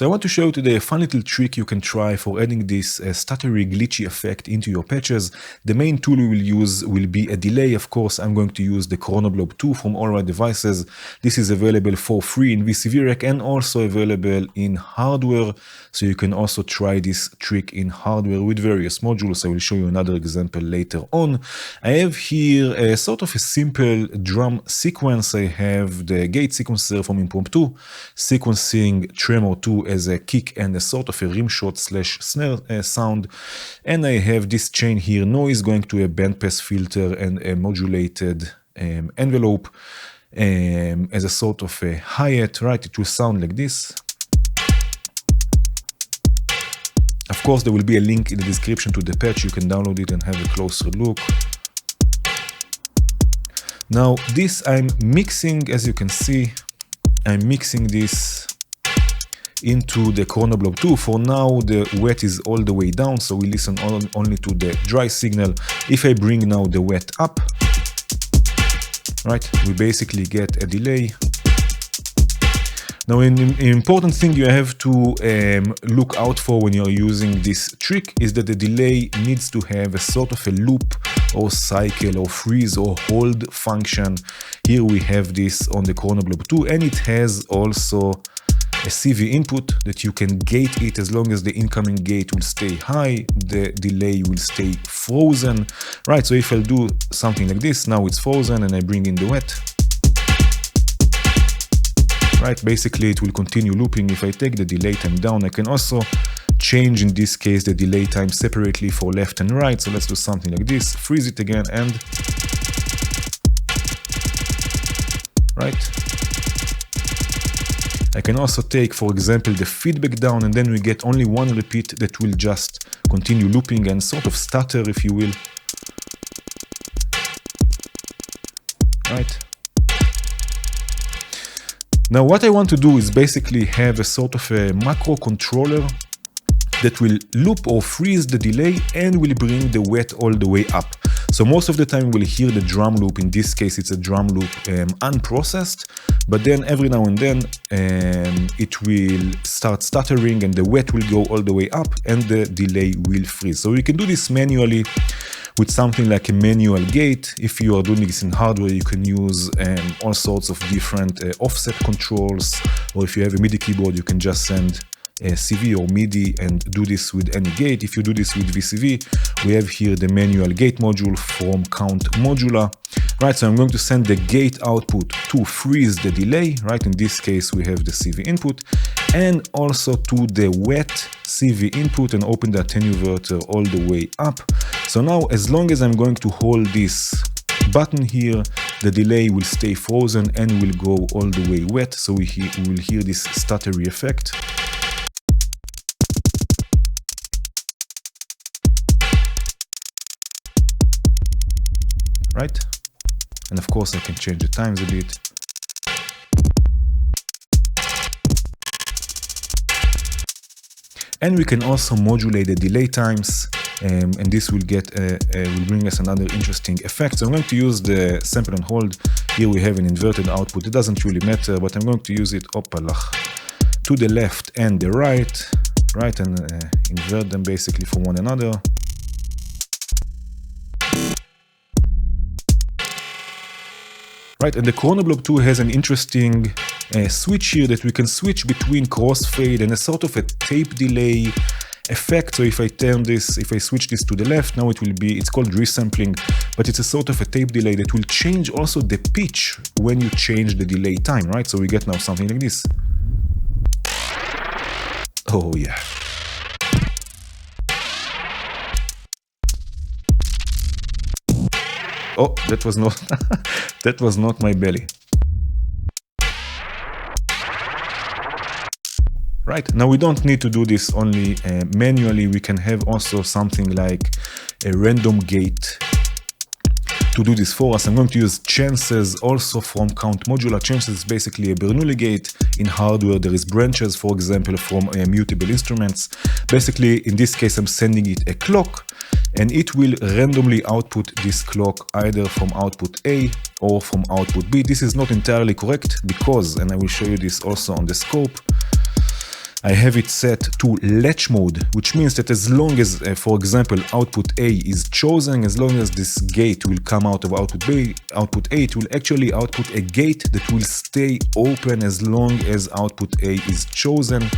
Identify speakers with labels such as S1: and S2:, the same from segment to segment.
S1: So I want to show you today a fun little trick you can try for adding this stuttery glitchy effect into your patches. The main tool we will use will be a delay. Of course, I'm going to use the Chronoblob 2 from all my devices. This is available for free in VCVRack and also available in hardware. So you can also try this trick in hardware with various modules. I will show you another example later on. I have here a sort of a simple drum sequence. I have the gate sequencer from Impromptu, sequencing Tremor 2 as a kick and a sort of a rimshot / snare sound. And I have this chain here, noise, going to a bandpass filter and a modulated envelope as a sort of a hi-hat, right? It will sound like this. Of course, there will be a link in the description to the patch. You can download it and have a closer look. Now, this I'm mixing, as you can see, I'm mixing this into the Chronoblob 2. For now, the wet is all the way down, so we listen only to the dry signal. If I bring now the wet up, right, we basically get a delay. Now, an important thing you have to look out for when you're using this trick is that the delay needs to have a sort of a loop or cycle or freeze or hold function. Here we have this on the Chronoblob 2, and it has also a CV input that you can gate it. As long as the incoming gate will stay high, the delay will stay frozen, right? So if I'll do something like this, now it's frozen and I bring in the wet, right? Basically it will continue looping. If I take the delay time down, I can also change, in this case, the delay time separately for left and right. So let's do something like this, freeze it again, and right. I can also take, for example, the feedback down, and then we get only one repeat that will just continue looping and sort of stutter, if you will. Right. Now, what I want to do is basically have a sort of a macro controller that will loop or freeze the delay and will bring the wet all the way up. So most of the time we'll hear the drum loop. In this case, it's a drum loop unprocessed, but then every now and then it will start stuttering and the wet will go all the way up and the delay will freeze. So you can do this manually with something like a manual gate. If you are doing this in hardware, you can use all sorts of different offset controls, or if you have a MIDI keyboard, you can just send CV or MIDI and do this with any gate. If you do this with VCV, we have here the manual gate module from Count Modular, right? So I'm going to send the gate output to freeze the delay, right? In this case, we have the CV input, and also to the wet CV input, and open the attenuator all the way up. So now, as long as I'm going to hold this button here, the delay will stay frozen and will go all the way wet. So we will hear this stuttery effect. Right? And of course I can change the times a bit. And we can also modulate the delay times, and this will bring us another interesting effect. So I'm going to use the sample and hold. Here we have an inverted output. It doesn't really matter, but I'm going to use it to the left and the right, and invert them basically from one another. Right, and the Chronoblob 2 has an interesting switch here that we can switch between crossfade and a sort of a tape delay effect. So if I switch this to the left, now it's called resampling, but it's a sort of a tape delay that will change also the pitch when you change the delay time, right? So we get now something like this. Oh yeah. Oh, that was not my belly. Right, now we don't need to do this only manually. We can have also something like a random gate to do this for us. I'm going to use chances also from Count Modular. Chances is basically a Bernoulli gate. In hardware, there is branches, for example, from mutable instruments. Basically, in this case, I'm sending it a clock, and it will randomly output this clock either from output A or from output B. This is not entirely correct because, and I will show you this also on the scope, I have it set to latch mode, which means that as long as, for example, output A is chosen, as long as this gate will come out of output A, it will actually output a gate that will stay open as long as output A is chosen,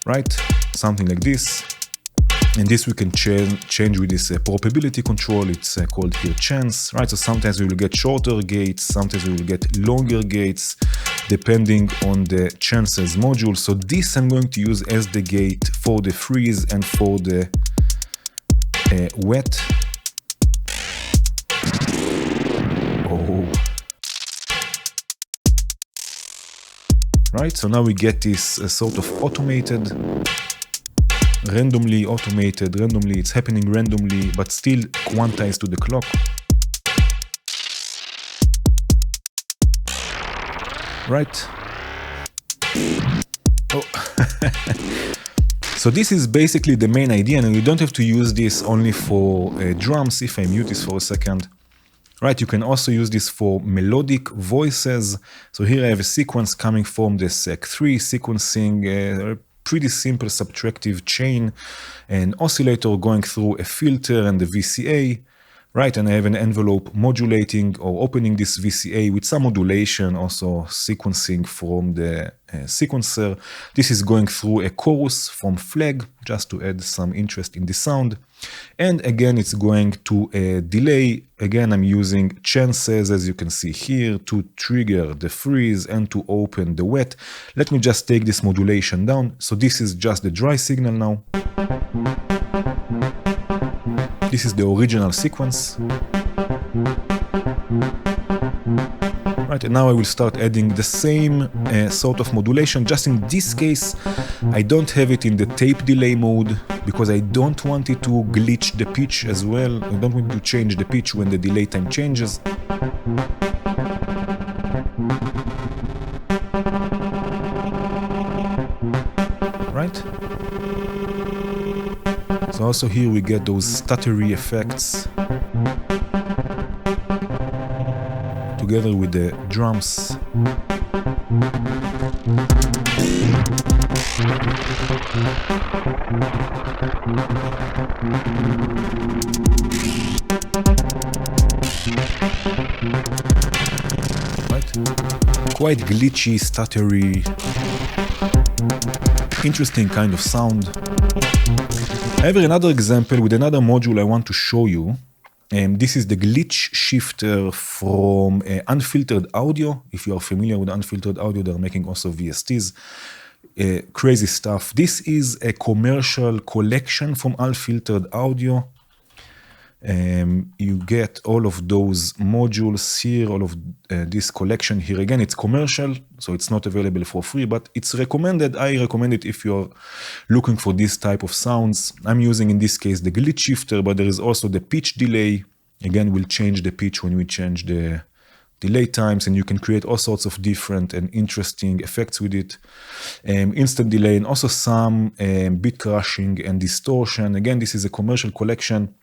S1: right? Something like this. And this we can change with this probability control. It's called here chance, right? So sometimes we will get shorter gates, sometimes we will get longer gates, depending on the chances module. So this I'm going to use as the gate for the freeze and for the wet. Oh. Right, so now we get this sort of automated, randomly, it's happening randomly, but still quantized to the clock. Right. Oh. So this is basically the main idea, and we don't have to use this only for drums. If I mute this for a second, right, you can also use this for melodic voices. So here I have a sequence coming from the Sec3 sequencing, pretty simple subtractive chain, an oscillator going through a filter and the VCA, right? And I have an envelope modulating or opening this VCA with some modulation, also sequencing from the sequencer. This is going through a chorus from flag, just to add some interest in the sound. And again, it's going to a delay. Again, I'm using chances, as you can see here, to trigger the freeze and to open the wet. Let me just take this modulation down. So this is just the dry signal now. This is the original sequence. Right, and now I will start adding the same sort of modulation. Just in this case, I don't have it in the tape delay mode because I don't want it to glitch the pitch as well. I don't want to change the pitch when the delay time changes. Right? So also here we get those stuttery effects together with the drums. Right? Quite glitchy, stuttery, interesting kind of sound. I have another example with another module I want to show you. This is the glitch shifter from Unfiltered Audio. If you are familiar with Unfiltered Audio, they're making also VSTs. Crazy stuff. This is a commercial collection from Unfiltered Audio. You get all of those modules here, all of this collection here. Again, it's commercial, so it's not available for free, but it's recommended. I recommend it if you're looking for this type of sounds. I'm using, in this case, the glitch shifter, but there is also the pitch delay. Again, we'll change the pitch when we change the delay times, and you can create all sorts of different and interesting effects with it. Instant delay, and also some bit crushing and distortion. Again, this is a commercial collection.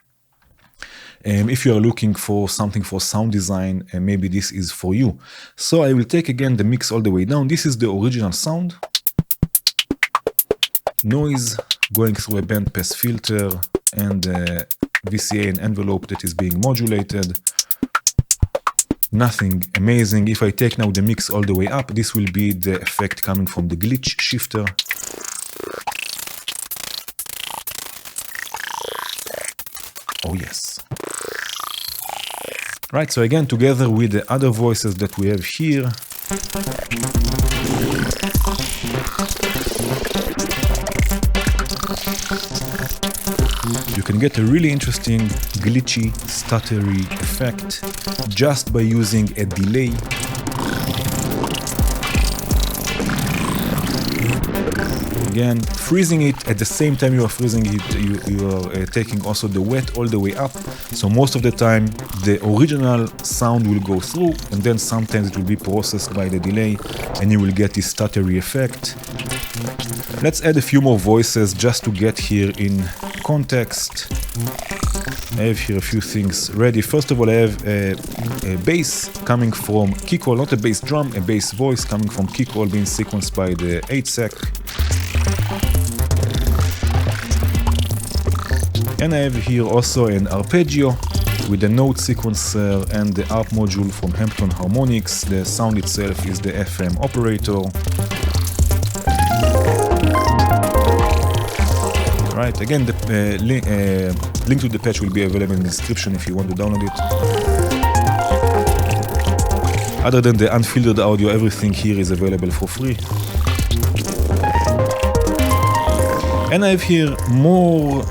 S1: If you are looking for something for sound design, maybe this is for you. So I will take again the mix all the way down. This is the original sound. Noise going through a bandpass filter and VCA and envelope that is being modulated. Nothing amazing. If I take now the mix all the way up, this will be the effect coming from the glitch shifter. Oh yes. Right, so again, together with the other voices that we have here, you can get a really interesting glitchy, stuttery effect just by using a delay. Again, freezing it at the same time you are freezing it, you are taking also the wet all the way up. So most of the time, the original sound will go through, and then sometimes it will be processed by the delay, and you will get this stuttery effect. Let's add a few more voices just to get here in context. I have here a few things ready. First of all, I have a bass coming from kickroll, not a bass drum, a bass voice coming from kickroll being sequenced by the 8sec. And I have here also an arpeggio with the note sequencer and the ARP module from Hampton Harmonics. The sound itself is the FM operator. Right, again, the link to the patch will be available in the description if you want to download it. Other than the unfiltered audio, everything here is available for free. And I have here more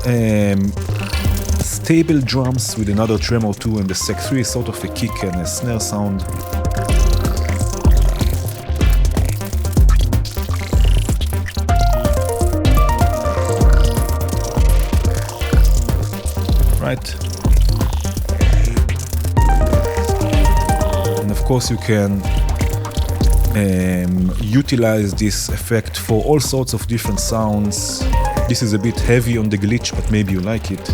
S1: stable drums with another tremor too, and the Sec 3 is sort of a kick and a snare sound. Right. And of course you can utilize this effect for all sorts of different sounds. This is a bit heavy on the glitch, but maybe you like it.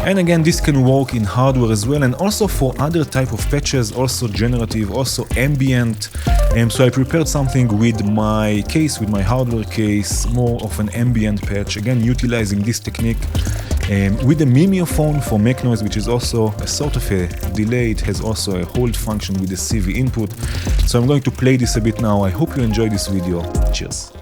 S1: And again, this can work in hardware as well, and also for other type of patches, also generative, also ambient. So I prepared something with my case, with my hardware case, more of an ambient patch, again utilizing this technique. With the Mimeophon for make noise, which is also a sort of a delay. It has also a hold function with the CV input. So I'm going to play this a bit now. I hope you enjoyed this video. Cheers.